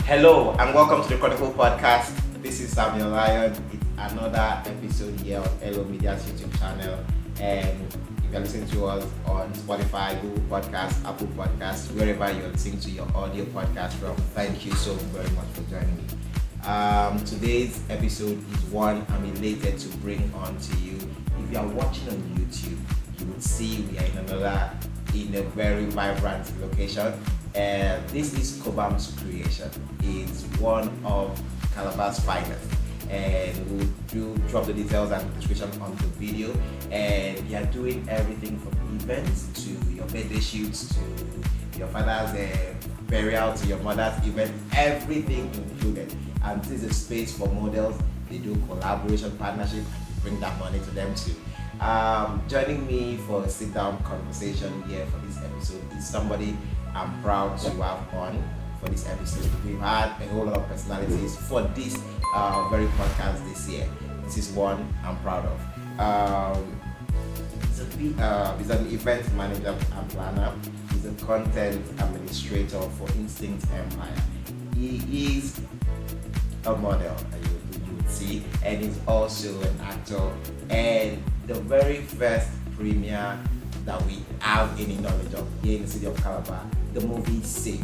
Hello and welcome to the Chronicle podcast. This is Samuel Lyon. It's another episode here on Hello Media's YouTube channel. And if you're listening to us on Spotify, Google Podcasts, Apple Podcasts, wherever you're listening to your audio podcast from, thank you so very much for joining me. Today's episode is one I'm elated to bring on to you. If you are watching on YouTube, you would see we are in a very vibrant location. This is Cobam's creation. It's one of Calabar's finest, and we'll drop the details and description on the video. And we are doing everything from events to your birthday shoots to your father's burial to your mother's event, everything included. And this is a space for models. They do collaboration, partnership, bring that money to them too. Joining me for a sit-down conversation here for this episode is somebody I'm proud to have on for this episode. We've had a whole lot of personalities for this very podcast this year. This is one I'm proud of. He's an event manager and planner. He's a content administrator for Instinct Empire. He is a model, you would see, and he's also an actor. And the very first premiere that we have any knowledge of here in the city of Calabar, the movie Safe.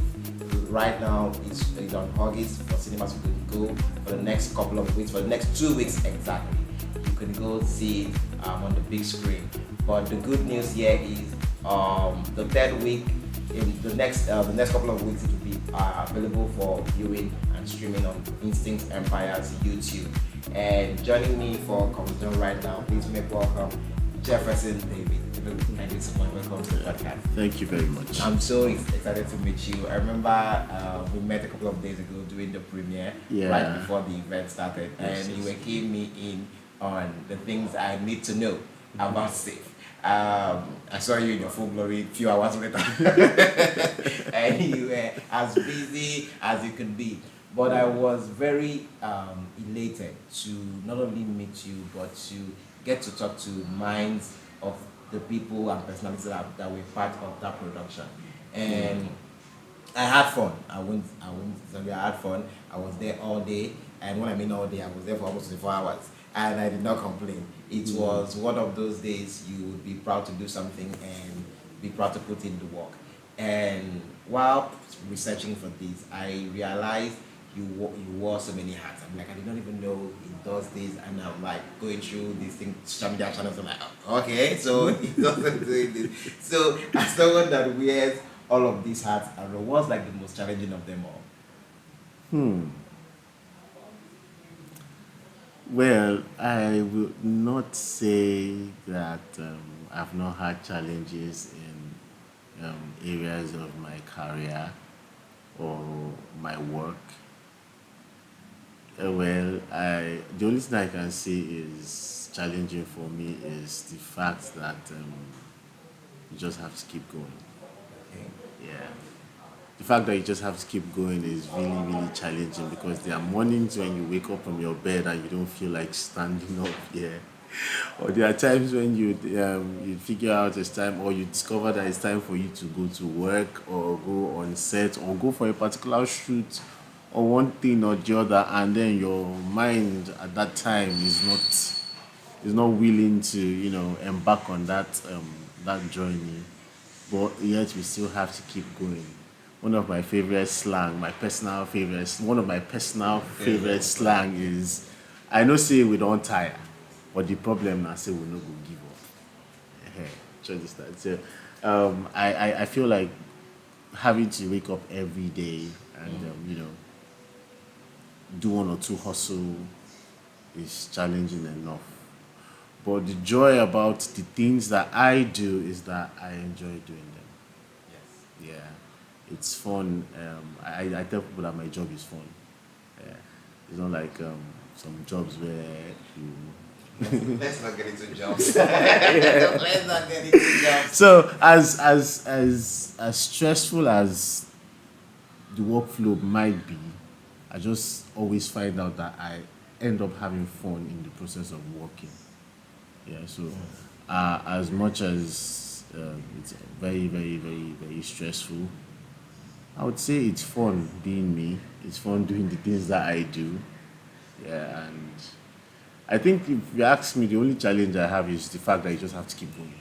Right now, it's on August for cinemas. You can go for the next couple of weeks, for the next 2 weeks exactly. You can go see it on the big screen. But the good news here is the third week, in the next couple of weeks, it will be available for viewing and streaming on Instinct Empire's YouTube. And joining me for a conversation right now, please make welcome Jefferson David. Thank you so much. Welcome to the podcast. Thank you very much. I'm so excited to meet you. I remember we met a couple of days ago during the premiere, right before the event started, and you were keying me in on the things I need to know about Safe. I saw you in your full glory a few hours later, and you were as busy as you could be. But I was very elated to not only meet you, but to get to talk to minds of the people and personalities that were part of that production. And I had fun. I had fun. I was there all day. And when I mean all day, I was there for almost 24 hours. And I did not complain. It was one of those days you would be proud to do something and be proud to put in the work. And while researching for this, I realized you wore so many hats. I'm like, I did not even know in those days, and I'm like going through these things, social media channels. I'm like, okay, so he doesn't do this. So as someone that wears all of these hats, I don't know, what's like the most challenging of them all? Well, I will not say that I've not had challenges in areas of my career or my work. The only thing I can say is challenging for me is the fact that you just have to keep going. Okay. Yeah. The fact that you just have to keep going is really, really challenging because there are mornings when you wake up from your bed and you don't feel like standing up. Yeah. Or there are times when you figure out it's time, or you discover that it's time for you to go to work or go on set or go for a particular shoot or one thing or the other, and then your mind at that time is not willing to embark on that journey, but yet we still have to keep going. One of my favorite slang, one of my personal favorite slang is, I know say we don't tire, but the problem now say we no go give up. Do you understand? So I feel like having to wake up every day and do one or two hustle is challenging enough. But the joy about the things that I do is that I enjoy doing them. Yes. Yeah, it's fun. I tell people that my job is fun. Yeah. It's not like some jobs where you Let's not get into jobs. Let's not get into jobs. So as stressful as the workflow might be, I just always find out that I end up having fun in the process of working. Yeah, so as much as it's very, very, very, very stressful, I would say it's fun being me. It's fun doing the things that I do. Yeah, and I think if you ask me, the only challenge I have is the fact that you just have to keep going.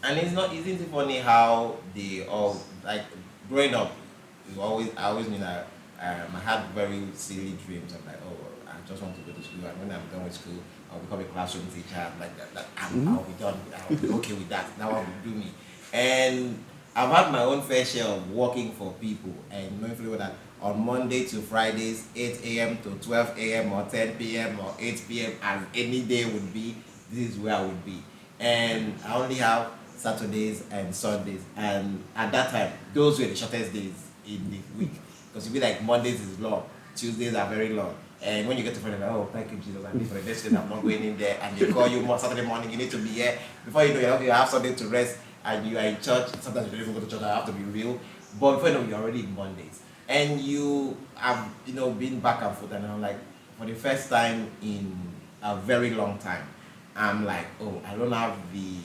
And it's not, isn't it funny how they all, like, growing up, I always knew that I had very silly dreams. I'm like, oh, I just want to go to school, and when I'm done with school, I'll become a classroom teacher. I'm like I'll be done. I'll be okay with that. That one will do me. And I've had my own fair share of working for people, and knowing fully well that on Monday to Fridays, 8 a.m. to 12 a.m. or 10 p.m. or 8 p.m. as any day would be, this is where I would be. And I only have Saturdays and Sundays, and at that time, those were the shortest days in the week, because you be like Mondays is long, Tuesdays are very long, and when you get to Friday, like, oh, thank you Jesus, I'm for the next day, I'm not going in there, and they call you Saturday morning, you need to be here. Before you know, you're okay, you have Sunday to rest, and you are in church. Sometimes you don't even go to church. I have to be real, but before you know, you're already in Mondays, and you have been back and forth, and I'm like, for the first time in a very long time, I'm like, oh, I don't have the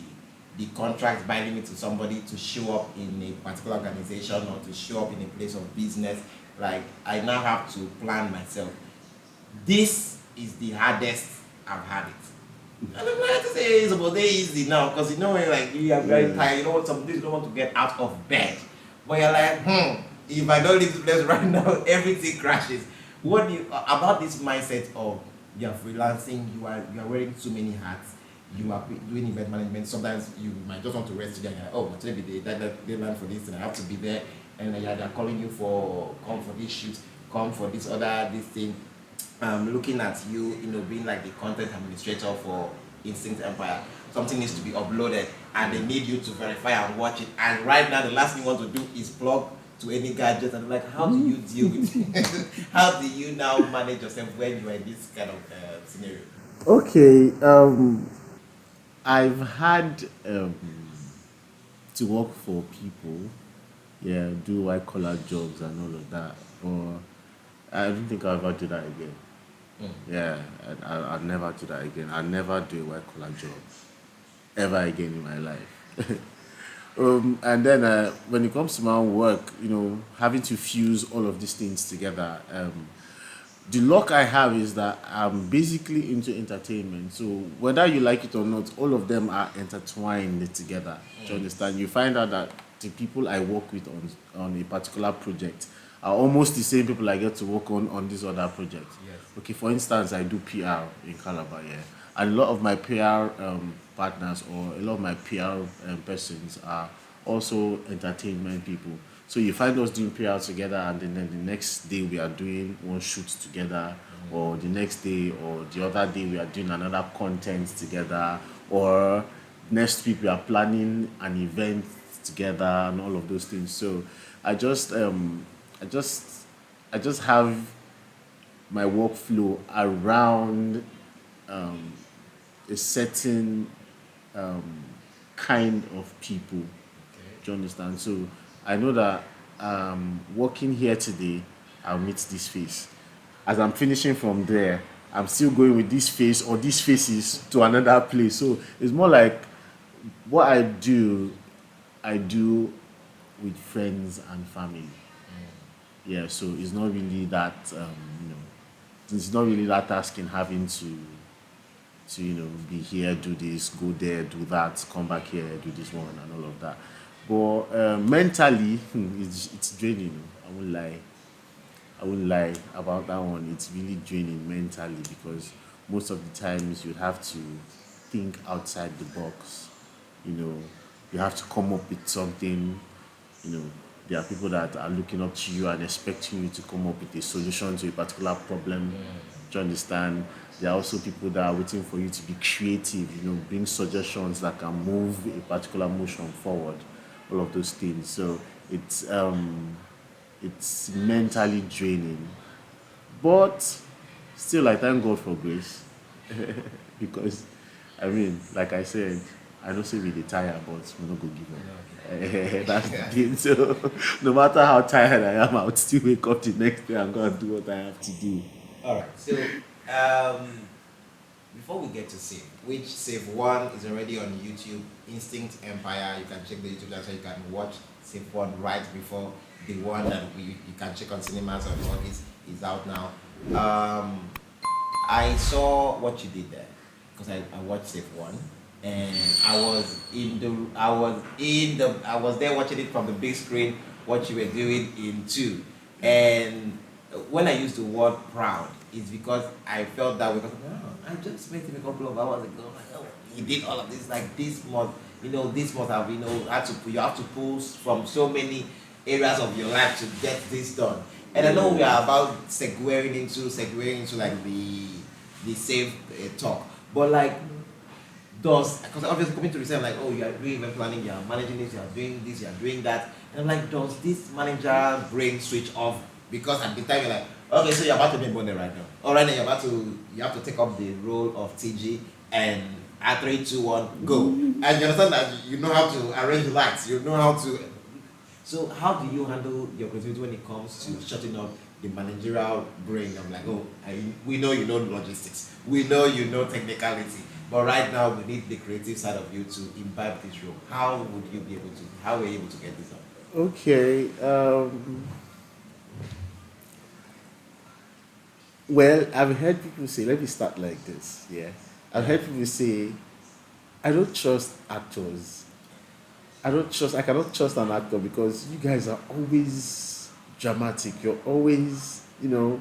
contract binding me to somebody to show up in a particular organization or to show up in a place of business. Like, I now have to plan myself. This is the hardest I've had it. And I'm like to say it's about easy now, because when like you are very tired, you know what, some days you don't want to get out of bed. But you're like, if I don't leave the place right now, everything crashes. What do you about this mindset of you're freelancing, you are wearing too many hats, you are doing event management, sometimes you might just want to rest today and you're like, oh, today be the deadline for this and I have to be there, and then they're calling you for come for this shoot, come for this thing. Looking at you, being like the content administrator for Instinct Empire. Something needs to be uploaded and they need you to verify and watch it. And right now, the last thing you want to do is plug to any gadget. And I'm like, how do you deal with it? How do you now manage yourself when you are in this kind of scenario? Okay, I've had to work for people, yeah, do white collar jobs and all of that, but I don't think I'll ever do that again. Yeah, I'll never do that again. I'll never do a white collar job ever again in my life. And then when it comes to my own work, having to fuse all of these things together, the luck I have is that I'm basically into entertainment. So whether you like it or not, all of them are intertwined together. Do you understand? You find out that the people I work with on a particular project are almost the same people I get to work on this other project. Yes. Okay, for instance, I do PR in Calabar, yeah. And a lot of my PR partners or a lot of my PR persons are also entertainment people. So you find us doing PR together, and then the next day we are doing one shoot together, or the next day or the other day we are doing another content together, or next week we are planning an event together, and all of those things. So I just I just I just have my workflow around a certain kind of people. Okay. Do you understand? So I know that working here today, I'll meet this face. As I'm finishing from there, I'm still going with this face or these faces to another place. So it's more like what I do with friends and family. Yeah, so it's not really that it's not really that tasking having to be here, do this, go there, do that, come back here, do this one and all of that. But mentally, it's draining. I won't lie about that one. It's really draining mentally because most of the times you have to think outside the box. You know, you have to come up with something. You know, there are people that are looking up to you and expecting you to come up with a solution to a particular problem. Do you understand? There are also people that are waiting for you to be creative, bring suggestions that can move a particular motion forward, all of those things. So it's mentally draining. But still I thank God for grace. Because like I said, I don't say we dey tire, but we no go give up. That's the thing. So no matter how tired I am, I would still wake up the next day and go and do what I have to do. All right. So, before we get to Save, which Save 1 is already on YouTube, Instinct Empire, you can check the YouTube channel so you can watch Save 1 right before the one that you can check on cinemas or the one is out now. Um, I saw what you did there because I watched Safe One, and I was there watching it from the big screen. What you were doing in two, and when I used the word proud, it's because I felt that because I just met him a couple of hours ago. Like, oh, he did all of this. Like this must, this must have, had to you have to pull from so many areas of your life to get this done. And I know we are about segueing into like the safe talk, but like because obviously coming to research like, oh, you are doing event planning, you are managing this, you are doing this, you are doing that, and I'm like, does this manager brain switch off? Because at the time you're like, okay, so you're about to be bonnet right now. All right, now you have to take up the role of TG, and at 3, 2, 1, go. And you understand that you know how to arrange lights, you know how to. So how do you handle your creativity when it comes to shutting up the managerial brain? I'm like, oh, we know you know logistics, we know you know technicality, but right now we need the creative side of you to imbibe this role. How would you be able to? How were you able to get this done? Okay. Well, I've heard people say, let me start like this. Yeah. I've heard people say, I don't trust actors. I cannot trust an actor because you guys are always dramatic. You're always, and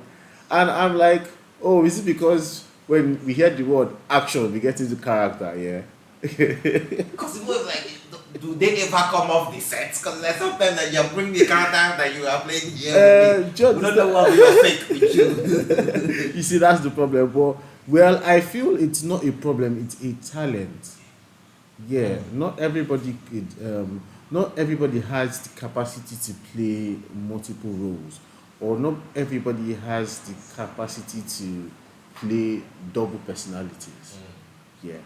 I'm like, oh, is it because when we hear the word action, we get into character, yeah? Because it was like, do they ever come off the set? Because like sometimes that you bring the character that you are playing here with me. We don't know what we are fake with you. You see, that's the problem. But well, I feel it's not a problem. It's a talent. Yeah, not everybody has the capacity to play multiple roles, or not everybody has the capacity to play double personalities. Yeah,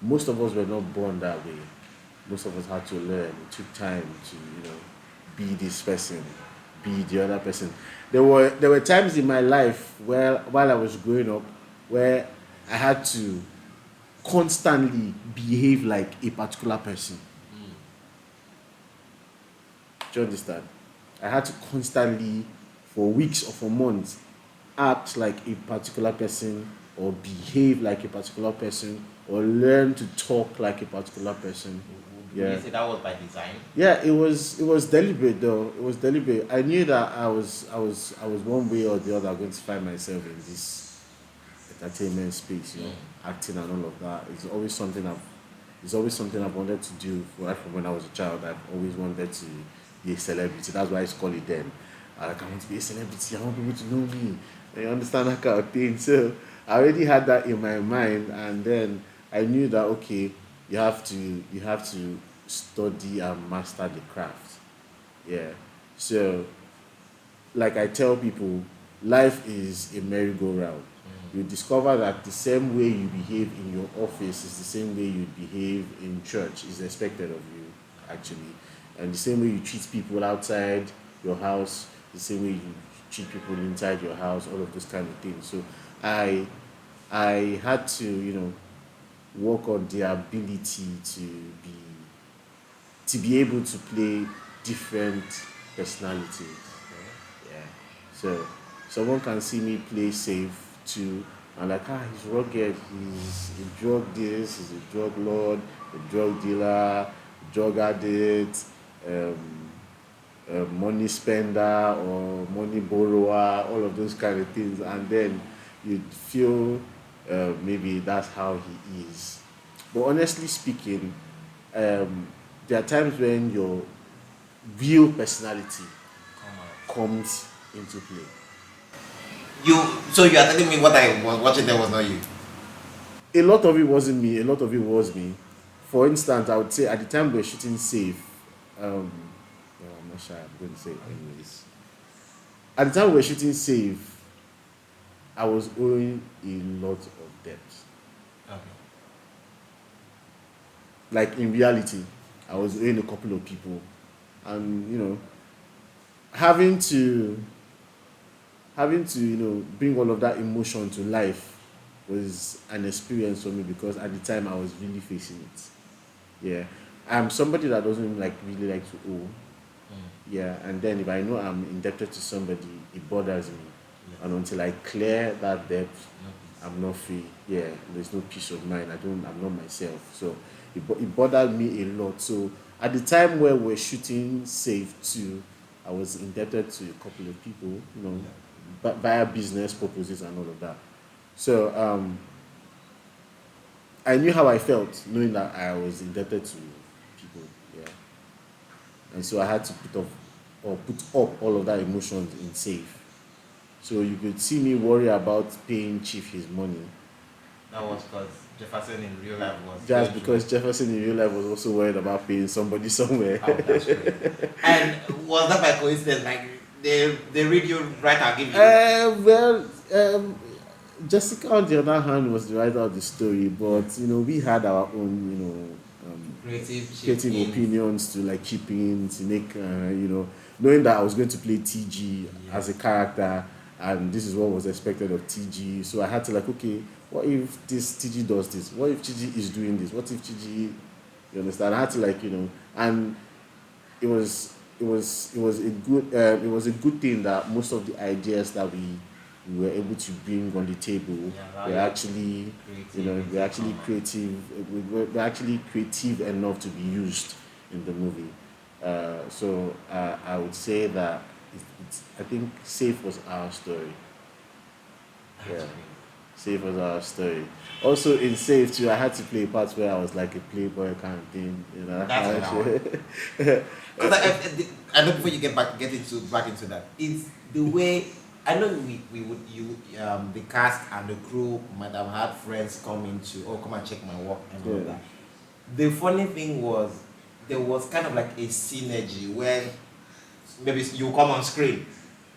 most of us were not born that way. Most of us had to learn. It took time to, be this person, be the other person. There were times in my life where while I was growing up where I had to constantly behave like a particular person. Do you understand? I had to constantly, for weeks or for months, act like a particular person or behave like a particular person or learn to talk like a particular person. Would you say that was by design? Yeah, it was deliberate though. It was deliberate. I knew that I was one way or the other going to find myself in this entertainment space, acting and all of that. It's always something I've wanted to do right from when I was a child. I've always wanted to be a celebrity. That's why I call it then. Like, I want to be a celebrity. I want people to know me. And you understand that kind of thing. So I already had that in my mind, and then I knew that okay, you have to study and master the craft. Yeah. So like I tell people, life is a merry-go-round. You discover that the same way you behave in your office is the same way you behave in church is expected of you, actually. And the same way you treat people outside your house, the same way you treat people inside your house, all of those kind of things. So I had to, work on the ability to be able to play different personalities. Yeah. So someone can see me play safe too, and like, he's rugged, he's a drug this, he's a drug lord, a drug dealer, drug addict, a money spender or money borrower, all of those kind of things, and then you feel maybe that's how he is. But honestly speaking, there are times when your real personality comes into play. So you are telling me what I was watching there was not you? A lot of it wasn't me, a lot of it was me. For instance, I would say at the time we were shooting Safe, well, I'm not sure I'm going to say it anyways. At the time we were shooting Safe, I was owing a lot of debt. Okay. Like in reality, I was owing a couple of people, and having to bring all of that emotion to life was an experience for me because at the time I was really facing it. Yeah, I'm somebody that doesn't really like to owe. Yeah, and then if I know I'm indebted to somebody, it bothers me. Yeah. And until I clear that debt, No peace. I'm not free. Yeah, there's no peace of mind. I'm not myself. So it bothered me a lot. So at the time where we're shooting Safe 2, I was indebted to a couple of people, Yeah. but via business purposes and all of that. So I knew how I felt knowing that I was indebted to people. Yeah. And so I had to put up all of that emotions in Safe. So you could see me worry about paying Chief his money. That was because Jefferson in real life was Just going through. because Jefferson in real life was also worried about paying somebody somewhere. Oh, that's great. And was that by coincidence? Like they read you right and give you. Well, Jessica on the other hand was the writer of the story, but we had our own, creative opinions to like chip in to make, knowing that I was going to play TG as a character, and this is what was expected of TG. So I had to like, okay, what if this TG does this? What if TG is doing this? What if TG, you understand? I had to like, and it was a good thing that most of the ideas that we were able to bring on the table were actually creative. We're actually creative enough to be used in the movie. So I would say that I think Safe was our story. Yeah. Safe was our story. Also in Safe too, I had to play a part where I was like a playboy kind of thing. That's what I want. Because I know before you get back into that, it's the way I know we would the cast and the crew might have had friends come come and check my work and all that. The funny thing was there was kind of like a synergy when maybe you come on screen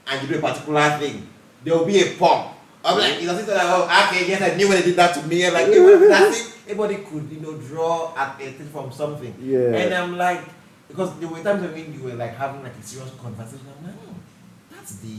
and you do a particular thing, there will be a pump. I'm like, like, oh, okay, yes, I knew when they did that to me. Like, everybody could, draw at a thing from something. Yeah. And I'm like, because there were times when you were like having like a serious conversation. I'm like, that's the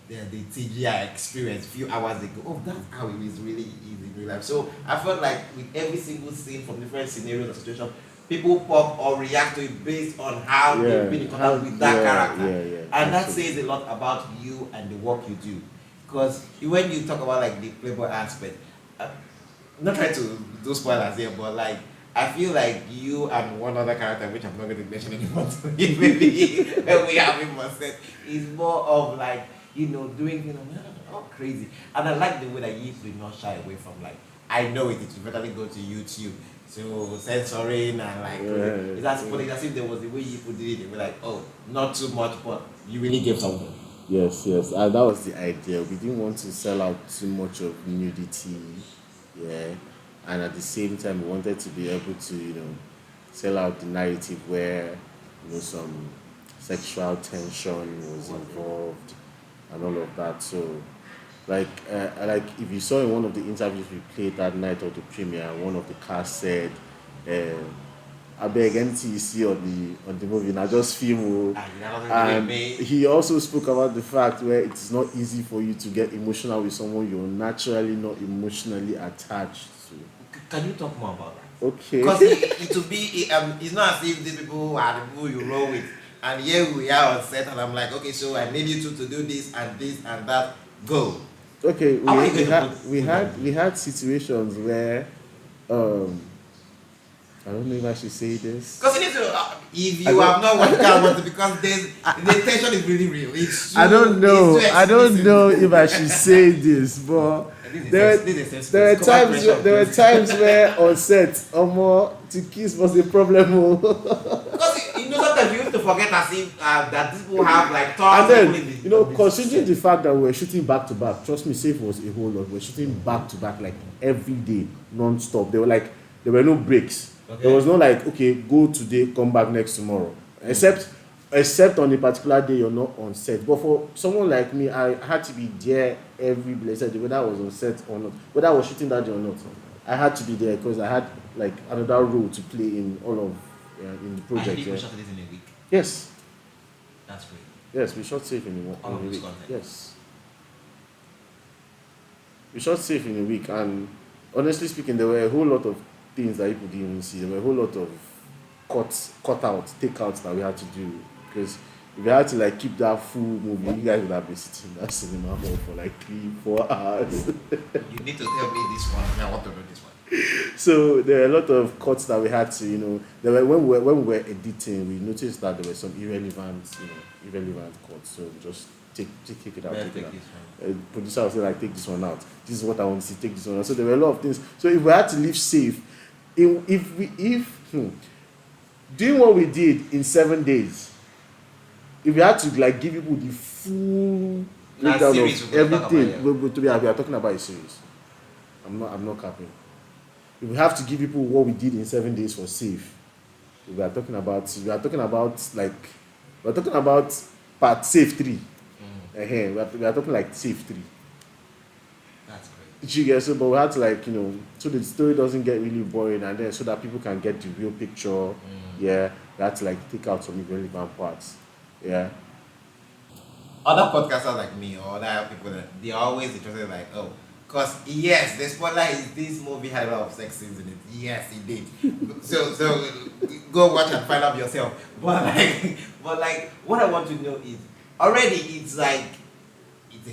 TGI experience a few hours ago. Oh, that's how it is really easy in real life. So I felt like with every single scene from different scenarios and situations, people pop or react to it based on how they've been in contact with that character. And that says a lot about you and the work you do. Because when you talk about like the playboy aspect, I'm not trying to do spoilers here, but like I feel like you and one other character, which I'm not going to mention anymore, maybe when we have him on set, is more of like doing all crazy. And I like the way that you do not shy away from like I know it will better go to YouTube. So censoring and like it's as if there was a way you did it. They were like, oh, not too much, but you really gave something. Yes, and that was the idea. We didn't want to sell out too much of nudity, and at the same time, we wanted to be able to, sell out the narrative where, some sexual tension was involved and all of that. So, like if you saw in one of the interviews we played that night of the premiere, one of the cast said, I beg anything you see on the movie, now just film. And he also spoke about the fact where it's not easy for you to get emotional with someone you're naturally not emotionally attached to. Can you talk more about that? Okay. Because it will be it's not as if the people are the people you roll with, and here we are on set, and I'm like, okay, so I need you two to do this and that. Go. Okay. We had situations where I don't know if I should say this. Because if you have not watched that because the tension is really real. I don't know if I should say this, but there were times where on set, to kiss was a problem. Because sometimes you used to forget as if that these people have like thoughts. And then considering the fact that we were shooting back to back, trust me, Safe was a whole lot. We were shooting back to back like every day, non-stop. There were no breaks. Okay. There was no like, okay, go today, come back next tomorrow. Except on a particular day you're not on set. But for someone like me, I had to be there every blessed day, whether I was on set or not, whether I was shooting that day or not. I had to be there because I had like another role to play in all of in the project. And you shot this in a week? Yes. That's great. Yes, we shot Safe in a week. Yes. We shot Safe in a week, and honestly speaking, there were a whole lot of things that people didn't even see. There were a whole lot of cut outs, take outs that we had to do because if you had to like keep that full movie, you guys would have been sitting in that cinema hall for like 3-4 hours. You need to tell me this one. I want to know this one. So there are a lot of cuts that we had to, there were when we were editing, we noticed that there were some irrelevant cuts. So we just take it out. Where Take take it out. this one? Producer was saying like, take this one out. This is what I want to see. Take this one out. So there were a lot of things. So if we had to live safe, doing what we did in 7 days, if we had to like give people the full breakdown series of we're gonna talk everything, about, we are talking about a series. I'm not capping. If we have to give people what we did in 7 days for safe, we are talking about part safe 3. We are talking like safe 3. That's great. You get so, but we had to like so the story doesn't get really boring, and then so that people can get the real picture. Yeah, we had to like take out some irrelevant parts. Yeah. Other podcasters like me or other people that they are always interested like, oh, because yes, the spoiler is this movie had a lot of sex scenes in it. Yes, it did. so go watch and find out yourself. But like what I want to know is already it's a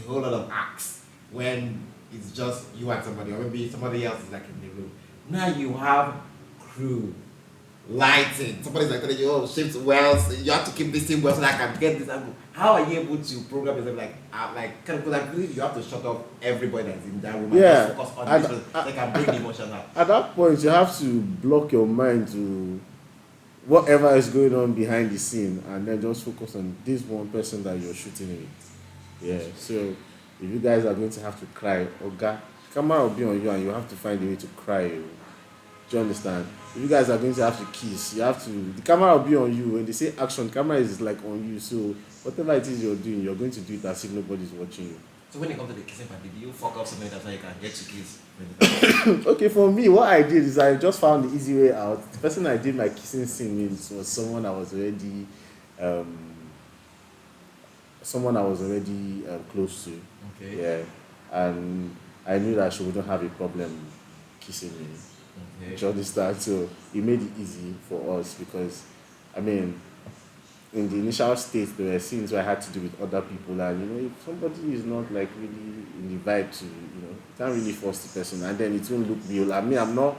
whole lot of acts when it's just you and somebody, or maybe somebody else is like in the room. Now you have crew, lighting. Somebody's like telling you, oh, shift wells. You have to keep this thing well so that I can get this angle. How are you able to program yourself because I believe you have to shut off everybody that's in that room and just focus on this so they can bring the emotion out. At that point, you have to block your mind to whatever is going on behind the scene, and then just focus on this one person that you're shooting with. Yeah. So if you guys are going to have to cry, camera will be on you, and you have to find a way to cry. Do you understand? If you guys are going to have to kiss, the camera will be on you. When they say action, camera is like on you. So whatever it is you're doing, you're going to do it as if nobody's watching you. So when it comes to the kissing party, do you fuck up something that's how you can get to kiss? Okay, for me, what I did is I just found the easy way out. The person I did my kissing scene with was someone I was already close to. Okay. Yeah, and I knew that she wouldn't have a problem kissing me. Okay. Do you understand? So it made it easy for us because, in the initial state, there were scenes where I had to do with other people, and if somebody is not like really in the vibe to, you can't really force the person, and then it won't look real. I'm not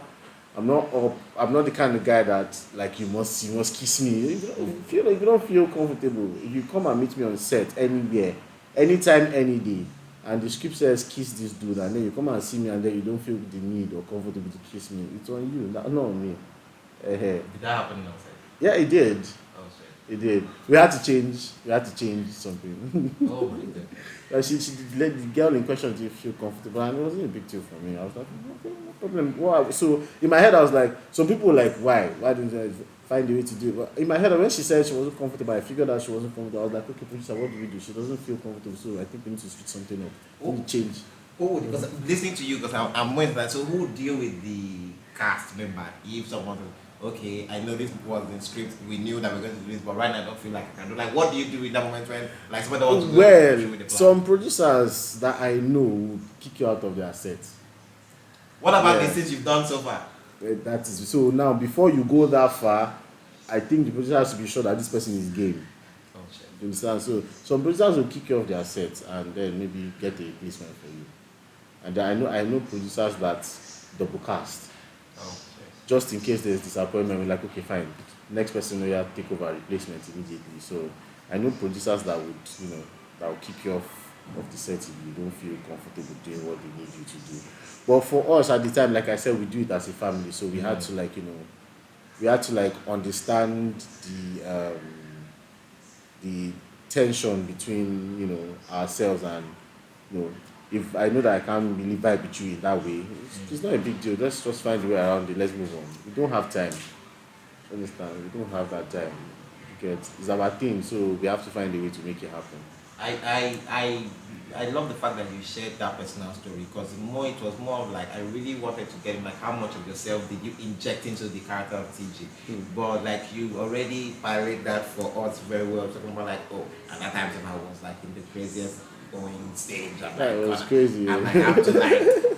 the kind of guy that like you must kiss me. If you don't feel comfortable, if you come and meet me on set anywhere, anytime, any day, and the script says kiss this dude, and then you come and see me, and then you don't feel the need or comfortable to kiss me, it's on you, not on me. Did that happen outside? Yeah, it did. Oh shit. It did. We had to change something. Oh my god. She let the girl in question to feel comfortable, and it wasn't a big deal for me. I was like, okay, no problem. Wow. So in my head, I was like, some people were like, why didn't I find a way to do it? But in my head, when she said she wasn't comfortable, I figured out she wasn't comfortable. I was like, okay, producer, what do we do? She doesn't feel comfortable, so I think we need to switch something up. We need to change. Because listening to you, because I'm with that. So who would deal with the cast member if someone okay, I know this was in script, we knew that we we're going to do this, but right now I don't feel like I can do. Like, what do you do in that moment when like somebody wants to go with the plan? Some producers that I know would kick you out of their set. What about the things you've done so far? That is so. Now, before you go that far, I think the producer has to be sure that this person is game. Oh shit. You understand? So some producers will kick you off their set and then maybe get a replacement for you. And I know producers that double cast. Oh shit. Just in case there's disappointment, we're like, okay, fine. Next person will have take over replacement immediately. So I know producers that would, that will kick you off the set if you don't feel comfortable doing what they need you to do. But for us at the time, like I said, we do it as a family. So we had to understand the tension between, ourselves and, if I know that I can't really vibe with you in that way, it's not a big deal. Let's just find a way around it. Let's move on. We don't have time. Understand? We don't have that time. It's our thing, so we have to find a way to make it happen. I love the fact that you shared that personal story because it was more of like I really wanted to get like how much of yourself did you inject into the character of TJ, but like you already parried that for us very well, talking about like at that time when I was like in the craziest going stage. It was crazy. And like, I have to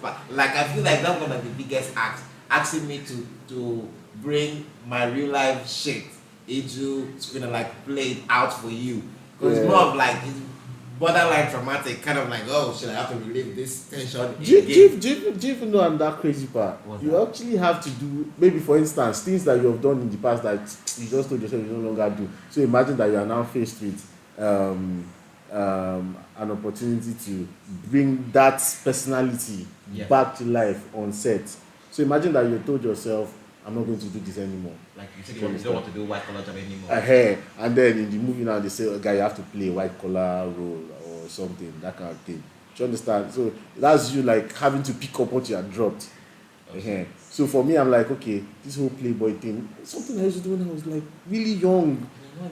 but like I feel like that's one of the biggest acts, asking me to bring my real life shit It's gonna like play it out for you. Because it's Yeah. more of like it's borderline traumatic, kind of like, oh, should I have to relieve this tension Do you, do, you, again? do, you, do you even know and that crazy part? What's You that? actually have to do, maybe for instance, things that you have done in the past that you just told yourself you no longer do. So imagine that you are now faced with an opportunity to bring that personality Yes. back to life on set. So imagine that you told yourself, I'm not going to do this anymore. Like you said, you don't want to do white collar job anymore. And then in the movie now they say, guy, you have to play a white collar role or something, that kind of thing. Do you understand? So that's you like having to pick up what you had dropped. Okay. So for me, I'm like, okay, this whole Playboy thing, something I used to do when I was like really young.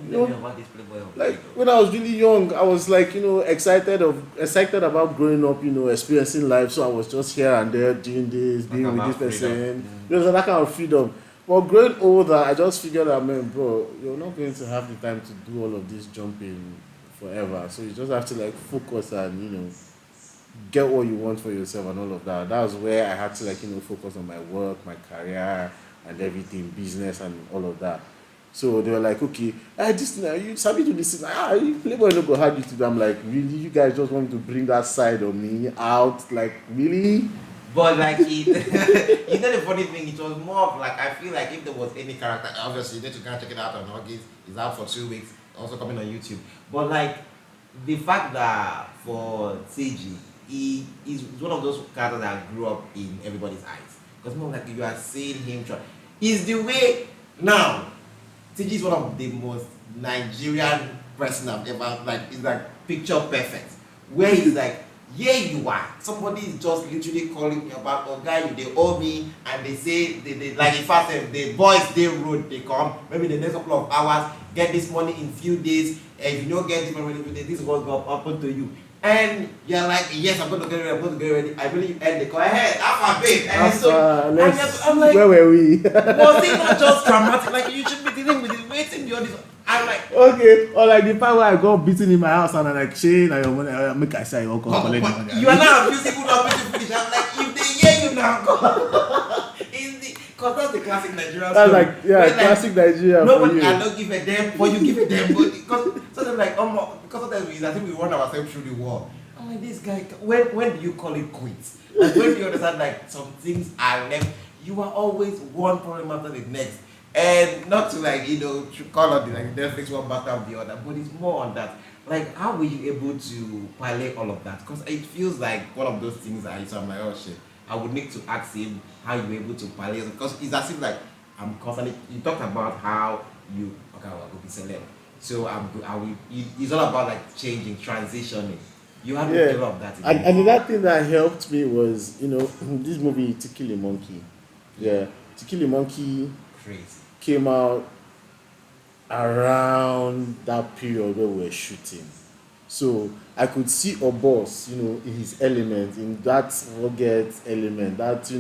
You know about this Playboy. Like when I was really young, I was like, excited about growing up, experiencing life. So I was just here and there doing this, being with this person. That kind of freedom. But growing older, I just figured out, man, bro, you're not going to have the time to do all of this jumping forever. So you just have to like focus and get what you want for yourself and all of that. That was where I had to like focus on my work, my career, and everything, business and all of that. So they were like, okay, this you sabi do this thing. You Playboy no go hard you to do. I'm like, really? You guys just want me to bring that side of me out? Like, really? But like the funny thing, it was more of like I feel like if there was any character, obviously you need to go and check it out on August. It's out for 2 weeks, also coming on YouTube. But like the fact that for CG, he is one of those characters that grew up in everybody's eyes. Because more like you are seeing him try. Is the way now. CG is one of the most Nigerian person I've ever like. It's like picture perfect. Where he's like, here you are. Somebody is just literally calling me about, oh guy, they owe me, and they say they like in fact the boys they road they come maybe the next couple of hours, get this money in few days, and if you don't get this money, this is what's going to happen to you. And you're like, yes, I'm going to get ready, I'm going to get ready. I really end the call ahead, have a babe. And I'm like, where were we? was it not just dramatic? Like you should be dealing with it, waiting beyond this. I'm like, okay, or like the part where I got beaten in my house and I'm like, Shane, I money, make I say, collect the money. You are now abusing people not to finish. I'm like, if they hear you now, because that's the classic Nigerian That's story. like, yeah, classic Nigeria. Nobody, I don't give a damn, but you give a damn. Because so they're like, because sometimes I think we run ourselves through the wall. I'm like, this guy, when do you call it quits? Like, when do you understand like some things are left? You are always one problem after the next. And not to like, to call on the like Netflix one back of the other, but it's more on that. Like, how were you able to parlay all of that? Because it feels like one of those things so I'm like, oh shit. I would need to ask him how you were able to parlay it. Because it's as if like, I'm constantly, you talked about how you, okay, I will be celeb. So it's all about like changing, transitioning. You have to develop that. And another thing that helped me was, this movie, To Kill a Monkey. Yeah, To Kill a Monkey. Crazy. Came out around that period where we were shooting. So I could see a boss, in his element, in that rugged element, that,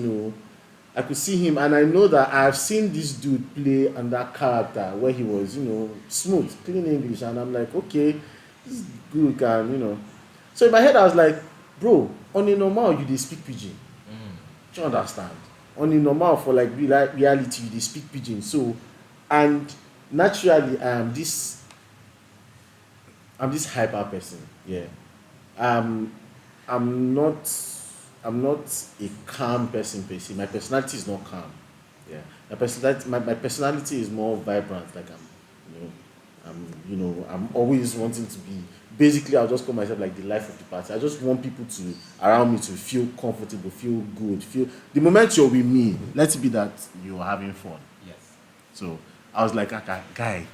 I could see him, and I know that I've seen this dude play on that character where he was, smooth, clean English, and I'm like, okay, this is good, So in my head I was like, bro, on a normal you dey speak pidgin. Do you understand? On a normal for like reality, they speak pidgin. So, and naturally, I'm this hyper person. Yeah, I'm not a calm person per se. My personality is not calm. Yeah, my personality is more vibrant. Like I'm always wanting to be. Basically, I'll just call myself like the life of the party. I just want people around me to feel comfortable, feel good, feel the moment you're with me. Let it be that you're having fun. Yes. So I was like, okay, guy,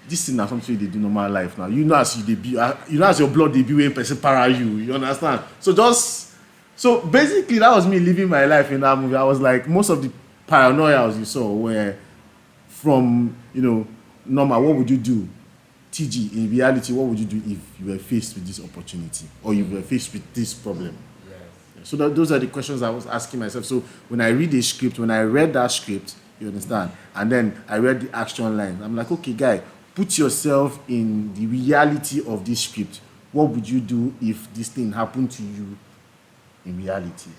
this thing is something they do normal life now. As as your blood they be when person para you. You understand? So basically, that was me living my life in that movie. I was like, most of the paranoias you saw were from normal. What would you do? TG, in reality, what would you do if you were faced with this opportunity or you were faced with this problem? Yes. So those are the questions I was asking myself. So when I read that script, you understand, and then I read the action line, I'm like, okay, guy, put yourself in the reality of this script. What would you do if this thing happened to you in reality?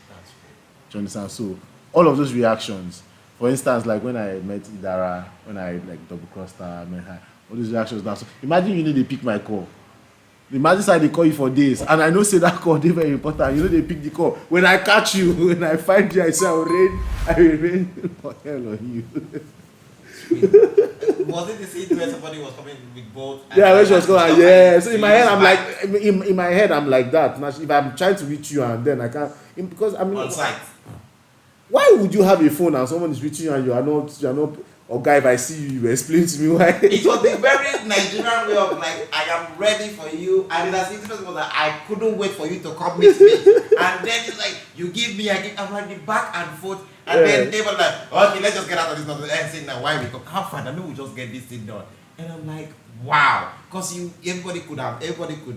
Do you understand? So all of those reactions For instance, like when I met Idara, when I like double crossed her, I met her, all these reactions now. So imagine you know they pick my call. Imagine say they call you for days, and I know say that call they very important. You know they pick the call. When I catch you, when I find you, I say I will rain for hell on you. Was it the scene where somebody was coming with both? Yeah, when she was going, yeah. So in my head, I'm like like, in my head, I'm like that. Now, if I'm trying to reach you and then I can't, because I mean, on site. why would you have a phone and someone is reaching you and you are not, or guy, if I see you, you explain to me why. It was the very Nigerian way of like, I am ready for you. And the situation was that I couldn't wait for you to come meet me. And then it's like, you give me, I give, I'm like the back and forth. And then they were like, okay, let's just get out of this nonsense and say now why we come. Have fun. I know we just get this thing done. And I'm like, wow. Because everybody could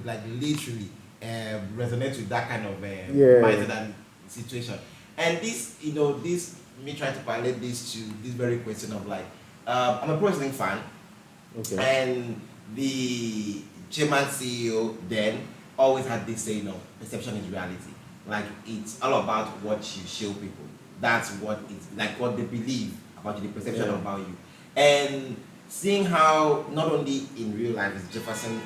like literally resonate with that kind of mindset and situation. And this, this me trying to pilot this to this very question of like, I'm a pro wrestling fan, and the chairman CEO then always had this saying of perception is reality. Like it's all about what you show people. That's what it's like, what they believe about you, the perception about you. And seeing how not only in real life is Jefferson,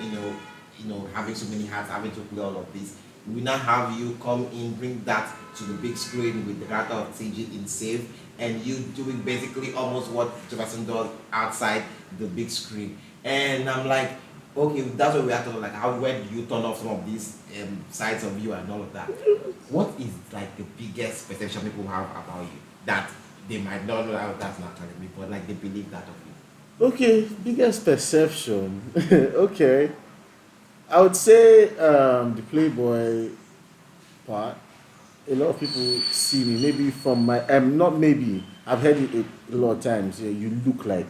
having so many hats, having to play all of this. We now have you come in, bring that to the big screen with the character of TG in Save, and you doing basically almost what Jefferson does outside the big screen. And I'm like, okay, that's what we have to know, like where do you turn off some of these sides of you and all of that? What is like the biggest perception people have about you that they might not know how that's not telling me, but like they believe that of you? Okay, biggest perception. Okay. I would say the Playboy part. A lot of people see me maybe from my not maybe I've heard it a lot of times. Yeah, you look like,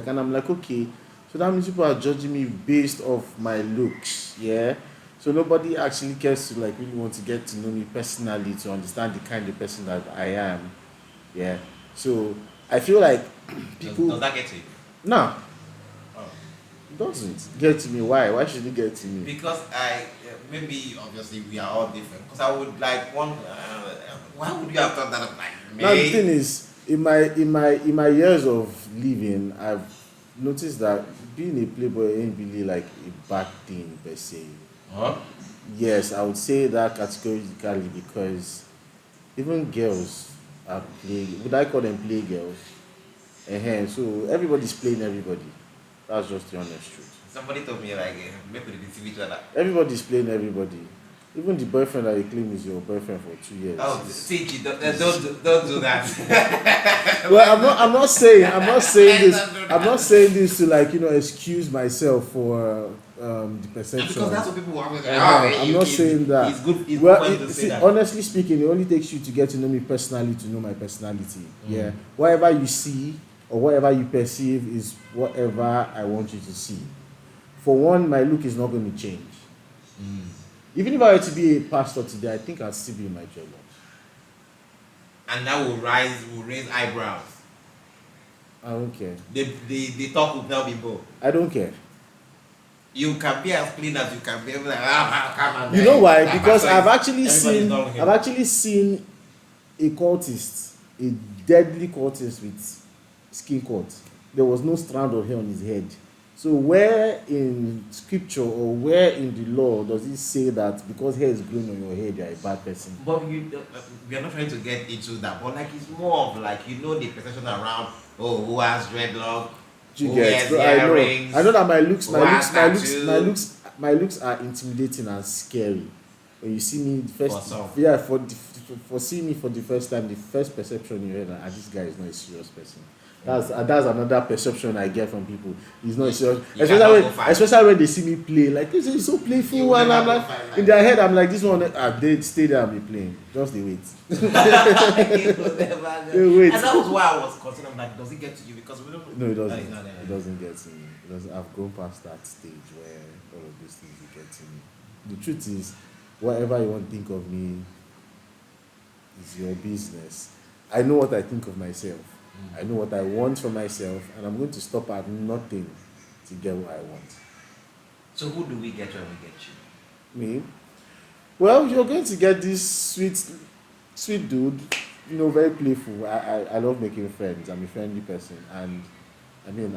and I'm like, okay, so that means people are judging me based off my looks. Yeah, so nobody actually cares to like really want to get to know me personally to understand the kind of person that I am. Yeah, so I feel like people. Does that get to you? No, it doesn't get to me. Why should it get to me? Because maybe obviously we are all different. Because I would like one. Why would you have thought that of like me? Now the thing is, in my years of living, I've noticed that being a playboy ain't really like a bad thing per se. Huh? Yes, I would say that categorically because even girls are play. Would I call them play girls? So everybody's playing everybody. That's just the honest truth. Somebody told me like maybe they deceive each other. Everybody's playing everybody. Even the boyfriend that you claim is your boyfriend for 2 years. Oh, see, don't do that. Well, I'm not saying this to like excuse myself for the perception. Because that's what people want. I'm not saying that. It's good. It's good to say that. Honestly speaking, it only takes you to get to know me personally to know my personality. Yeah, whatever you see or whatever you perceive is whatever I want you to see. For one, my look is not going to change. Even if I were to be a pastor today, I think I'd still be in my dreadlocks. And that will raise eyebrows. I don't care. The talk will now be both. I don't care. You can be as clean as you can be. Like, come on, you know why? Because I've actually seen a cultist, a deadly cultist with skin cut. There was no strand of hair on his head. So where in scripture or where in the law does it say that because hair is growing on your head, you are a bad person? But we are not trying to get into that. But like it's more of like the perception around who has dreadlock, who has earrings. I know that my looks are intimidating and scary. When you see me for seeing me for the first time, the first perception you hear this guy is not a serious person. That's another perception I get from people. He's not serious, especially when they see me play. Like this is so playful, and I'm like in their head, I'm like this one. They stay there and be playing. Just they wait. They wait. And that was why I was concerned. I'm like, does it get to you? Because we don't. No, it doesn't. It doesn't get to me. It doesn't. I've gone past that stage where all of these things will get to me. The truth is, whatever you want to think of me is your business. I know what I think of myself. I know what I want for myself, and I'm going to stop at nothing to get what I want. So who do we get when we get you? Me? Well, you're going to get this sweet dude. very playful. I love making friends. I'm a friendly person, and I mean,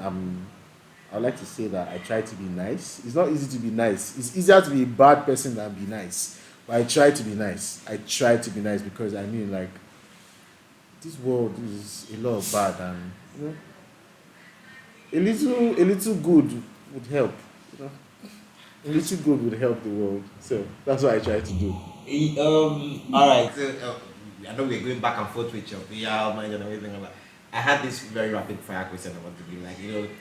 I like to say that I try to be nice. It's not easy to be nice. It's easier to be a bad person than be nice. But I try to be nice. I try to be nice because I mean, like, this world is a lot of bad, and a little good would help. You know, a little good would help the world. So that's what I try to do. All right. So, I know we're going back and forth with your PR mind and everything like that. I had this very rapid fire question I want to be like,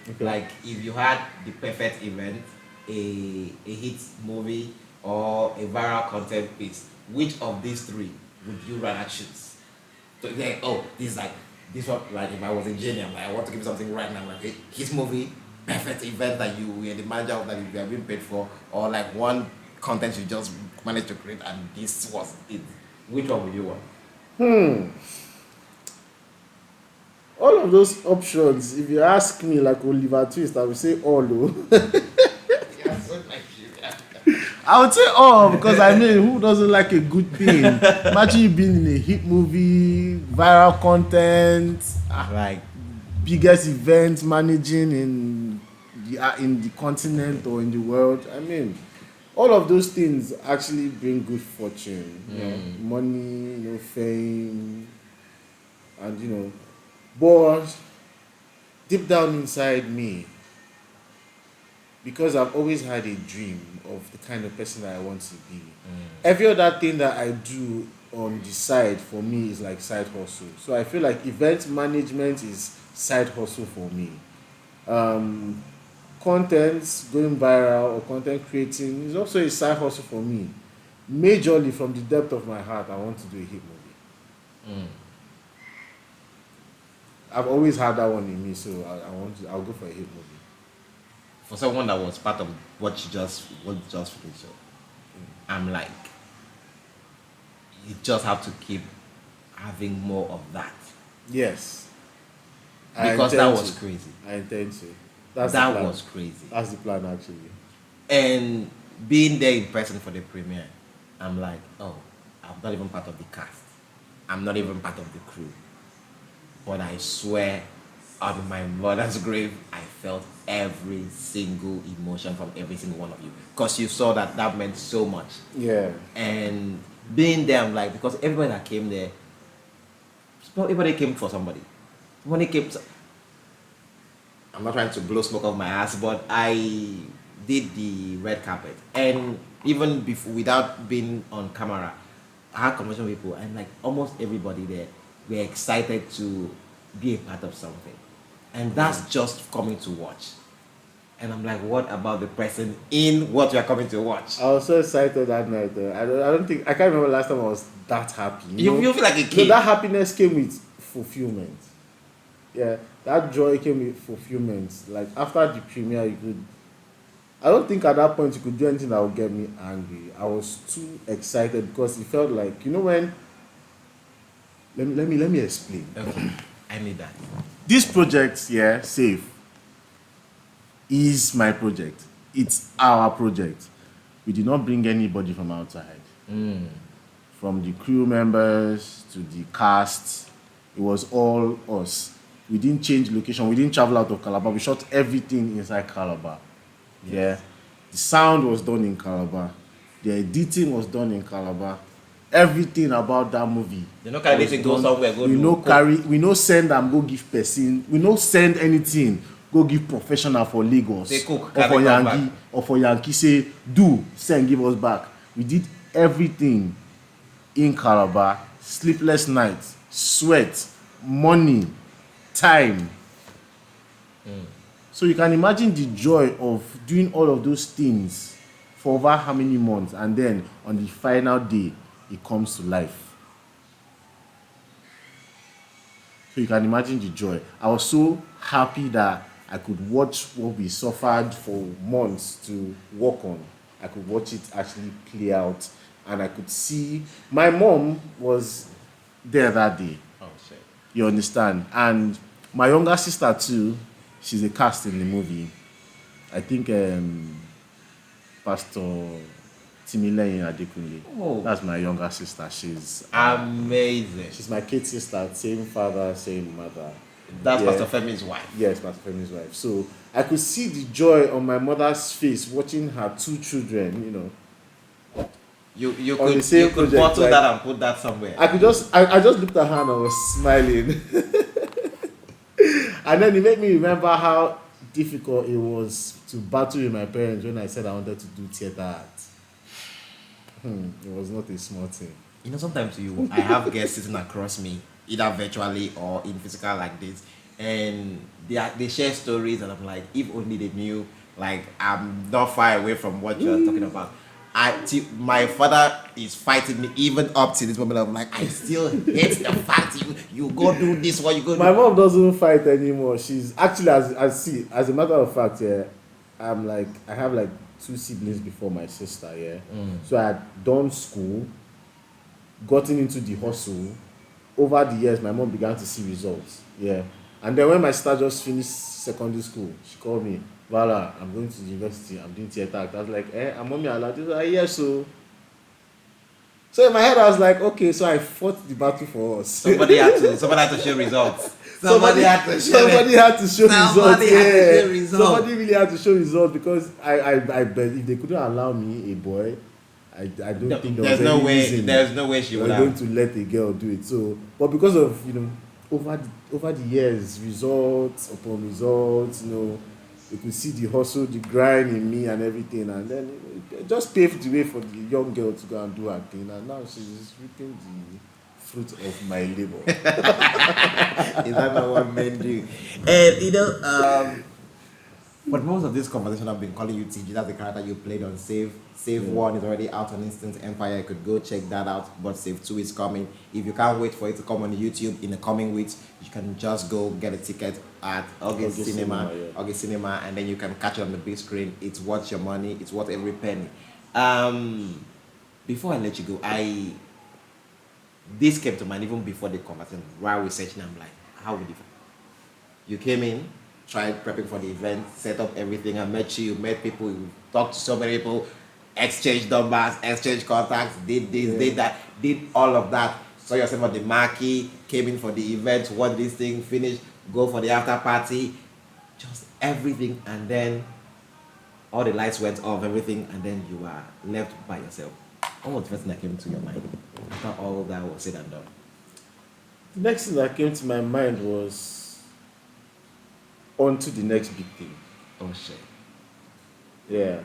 Okay. like if you had the perfect event, a hit movie or a viral content piece, which of these three would you rather choose? So like, oh, this one, like if I was a genie, I'm like, I want to give something right now, like his movie, perfect event that you were the manager of that you are being paid for, or like one content you just managed to create and this was it. Which one would you want? All of those options, if you ask me like Oliver Twist, I would say all. Oh. Yeah, so Nigeria. I would say all because I mean, who doesn't like a good thing? Imagine you being in a hit movie, viral content, Like biggest event managing in the continent or in the world. I mean, all of those things actually bring good fortune, money, fame, and but deep down inside me, because I've always had a dream of the kind of person that I want to be. Every other thing that I do on the side for me is like side hustle. So I feel like event management is side hustle for me. Content going viral or content creating is also a side hustle for me. Majorly from the depth of my heart, I want to do a hit movie. I've always had that one in me, so I'll go for a hit movie. for someone that was part of what you just finished, so I'm like, you just have to keep having more of that Yes. because that was crazy. I intend to. That was crazy. That's the plan, actually. And being there in person for the premiere, I'm like, oh, I'm not even part of the cast. I'm not even part of the crew. But I swear on my mother's grave, I felt every single emotion from every single one of you. Because you saw that meant so much. Yeah. And being there, I'm like, because everybody that came there, everybody came for somebody. I'm not trying to blow smoke off my ass, but I did the red carpet. And even before, without being on camera, I had conversation with people, and like almost everybody there were excited to be a part of something. And that's just coming to watch. And I'm like, what about the person in what you're coming to watch? I was so excited that night. I can't remember last time I was that happy. You feel like a kid. That happiness came with fulfillment. Yeah, that joy came with fulfillment. Like after the premiere, I don't think at that point you could do anything that would get me angry. I was too excited because it felt like, when. Let me explain. Okay, I need that. This project, Safe, is my project. It's our project. We did not bring anybody from outside. From the crew members to the cast, it was all us. We didn't change location. We didn't travel out of Calabar. We shot everything inside Calabar. Yeah. The sound was done in Calabar. The editing was done in Calabar. Everything about that movie. You know, carry anything go somewhere. We no send them go give person. We no send anything go give professional for Lagos They cook, or for Yankee say send give us back. We did everything in Calabar. Sleepless nights, sweat, money, time. So you can imagine the joy of doing all of those things for over how many months, and then on the final day it comes to life. So you can imagine the joy. I was so happy that I could watch what we suffered for months to work on. I could watch it actually play out, and I could see my mom was there that day. Oh shit. You understand? And my younger sister too, she's a cast in the movie. I think Pastor Timileyin Adekunle. Oh. That's my younger sister. She's Amazing. she's my kid sister, same father, same mother. That's Yeah. Pastor Femi's wife. Yes, Pastor Femi's wife. So I could see the joy on my mother's face watching her 2 children, You On the could same you could project, bottle like- that and put that somewhere. I just looked at her and I was smiling. And then it made me remember how difficult it was to battle with my parents when I said I wanted to do theater art. It was not a small thing. Sometimes I have guests sitting across me, either virtually or in physical like this, and they share stories, and I'm like, if only they knew, like I'm not far away from what you're talking about. My father is fighting me even up to this moment. I'm like, I still hate the fact you go do this one, you go. My mom doesn't fight anymore. She's actually, as a matter of fact, yeah, I have like 2 siblings before my sister, yeah. So I had done school, gotten into the hustle. Over the years, my mom began to see results, yeah. And then when my sister just finished secondary school, she called me, Vala, I'm going to the university, I'm doing theater act. I was like, I'm mommy allowed? She was like, yes, so. So in my head, I was like, okay, so I fought the battle for us. Somebody had to show results. Somebody had to show results. Somebody really had to show results because I bet if they couldn't allow me a boy, I don't think there's no way she would have going to let a girl do it. So, but because of over the years, results upon results, you could see the hustle, the grind in me and everything, and then it just paved the way for the young girl to go and do her thing, and now she's reaping the fruit of my labor. Is that not what men do? And but most of this conversation I've been calling you TG. That's the character you played on Save. Save 1 is already out on Instant Empire. You could go check that out. But Save 2 is coming. If you can't wait for it to come on YouTube in the coming weeks, you can just go get a ticket at August Cinema, and then you can catch it on the big screen. It's worth your money. It's worth every penny. Before I let you go, this came to mind even before the conversation. While researching, I'm like, how would you came in, tried prepping for the event, set up everything, I met you, met people, you talked to so many people, exchanged numbers, exchanged contacts, did this, did that, did all of that, saw yourself at the marquee, came in for the event, watched this thing, finished, go for the after party, just everything, and then all the lights went off, everything, and then you were left by yourself. What was the first thing that came to your mind after all that was said and done? The next thing that came to my mind was on to the next big thing. Oh shit. Yeah.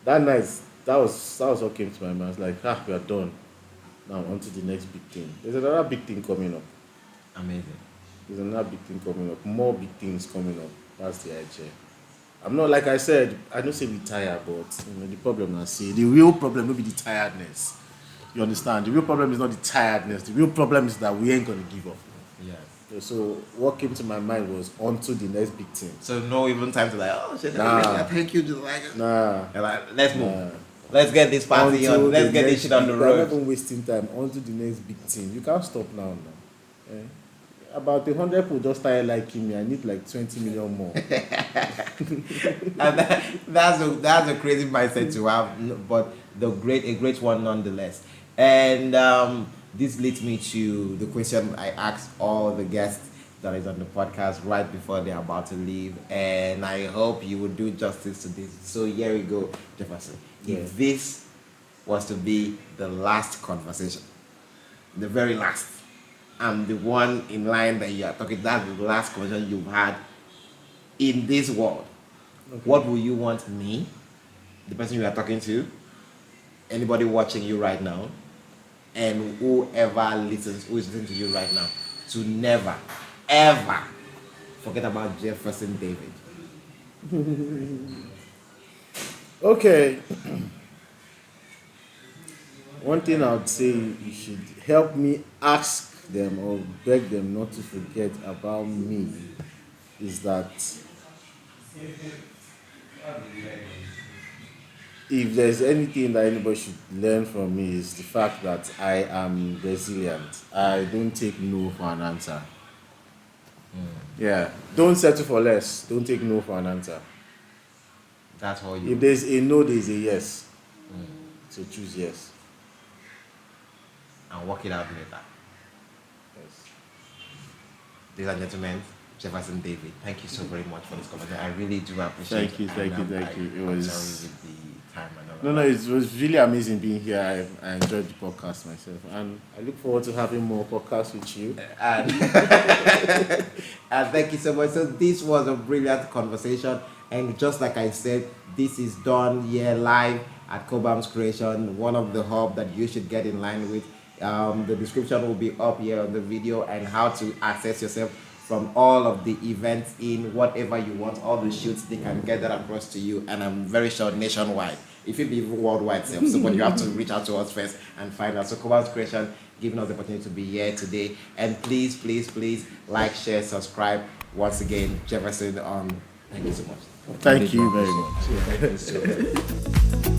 That night, that was what came to my mind. I was like, we are done. Now on to the next big thing. There's another big thing coming up. Amazing. There's another big thing coming up. More big things coming up. That's the idea. I'm not, like I said, I don't say we tired, but the problem I see, the real problem will be the tiredness. You understand? The real problem is not the tiredness. The real problem is that we ain't gonna give up. Yeah. So what came to my mind was on to the next big thing. So no even time to oh shit, thank you, just like Nah. Let's move. Let's get this party on. Let's get this shit on the road. We're not even wasting time. On to the next big thing. You can't stop now. About 100 people just started liking me. I need like 20 million more. And that's a crazy mindset to have, but a great one nonetheless. And this leads me to the question I asked all the guests that is on the podcast right before they're about to leave, and I hope you will do justice to this. So here we go, Jefferson. Yeah. If this was to be the last conversation, the very last, I'm the one in line that you are talking, that's the last conversation you've had in this world. Okay. What will you want me, the person you are talking to, anybody watching you right now, and whoever who is listening to you right now, to never, ever forget about Jefferson David? Okay. One thing I would say, you should help me ask them or beg them not to forget about me is that if there's anything that anybody should learn from me is the fact that I am resilient. I don't take no for an answer. Yeah. Don't settle for less. Don't take no for an answer. That's all you. If there's a no, there's a yes. So choose yes. And work it out later. Yes. Ladies and gentlemen, Jefferson David, thank you so very much for this conversation. I really do appreciate Thank you. It I'm was sorry with the time and all no, of no. that. It was really amazing being here. I enjoyed the podcast myself, and I look forward to having more podcasts with you. And, and thank you so much. So this was a brilliant conversation, and just like I said, this is done here live at Cobham's Creation, one of the hub that you should get in line with. The description will be up here on the video, and how to access yourself from all of the events in whatever you want, all the shoots, they can get that across to you, and I'm very sure nationwide, if it be even worldwide self. So but you have to reach out to us first and find out. So Cobham's Creation giving us the opportunity to be here today, and please like, share, subscribe. Once again, Jefferson, thank you so much. Thank you very much. Thank you so much.